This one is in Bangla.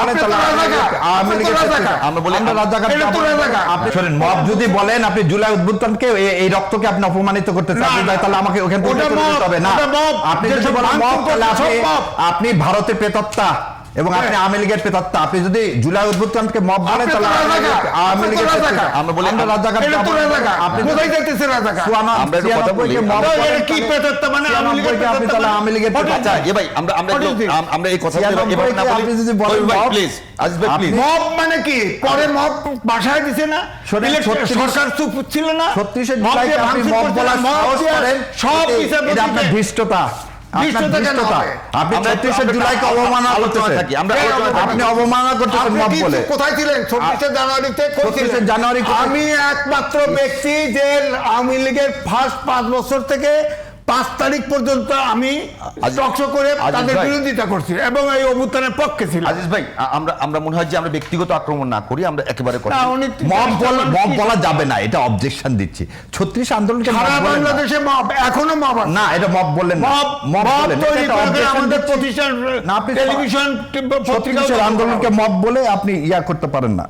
বলে তাহলে আওয়ামী লীগের আমরা বলি আমরা রাজাকার। আপনি শুনেন, মব যদি বলেন আপনি জুলাই অভ্যুত্থানকে এই রক্তকে আপনি অপমানিত করতে চান, তাহলে আমাকে ওখান থেকে যেতে হবে না। আপনি যদি বলেন মব, তাহলে আপনি ভারতের প্রেতাত্মা এবং আপনি আওয়ামী লীগের প্রেতাত্মা। আপনি যদি জুলাই অভ্যুত্থানকে মব বলেন তাহলে আওয়ামী লীগের প্রেতাত্মা। আমরা বলি আমরা রাজাকার। আপনি কোথায় যাইতেছেন রাজাকার? আমরা কথা বলি মব কি প্রেতাত্মা মানে আওয়ামী লীগের প্রেতাত্মা, তাহলে আওয়ামী লীগের প্রেতাত্মা। এ ভাই আমরা এই কথা এভাবে না বলি। আপনি যদি বলেন মব, প্লিজ আজিজ ভাই প্লিজ, মব মানে কি? পরে মব বাসায় দিছে না, সরকার চুপ ছিল না। 36 জুলাইকে আপনি মব বলার সাহস করেন, সব কিছু এটা আপনার ধৃষ্টতা। আপনি 36 জুলাইকে অবমাননা করতেছেন। আপনি অবমাননা করতেছেন মব বলে। কোথায় ছিলেন 26 জানুয়ারিতে? 26 জানুয়ারি আমি একমাত্র ব্যক্তি যে আওয়ামী লীগের ফার্স্ট 5 বছর থেকে 5 তারিখ পর্যন্ত আমি টকশো করে তাদের বিরোধিতা করছি এবং এই অভ্যুত্থানের পক্ষে ছিলাম। আজিজ ভাই, আমরা মনে হয় যে আমরা ব্যক্তিগত আক্রমণ না করি, আমরা একেবারে মব বলা যাবে না, এটা অবজেকশন দিচ্ছি। 36 আন্দোলনকে সারা বাংলাদেশে মব, এখনো মব না, এটা মব বললেন না। মব বলেন আমাদের প্রতিষ্ঠান, টেলিভিশন, পত্রিকা। আন্দোলনকে মব বলে আপনি ইয়া করতে পারেন না।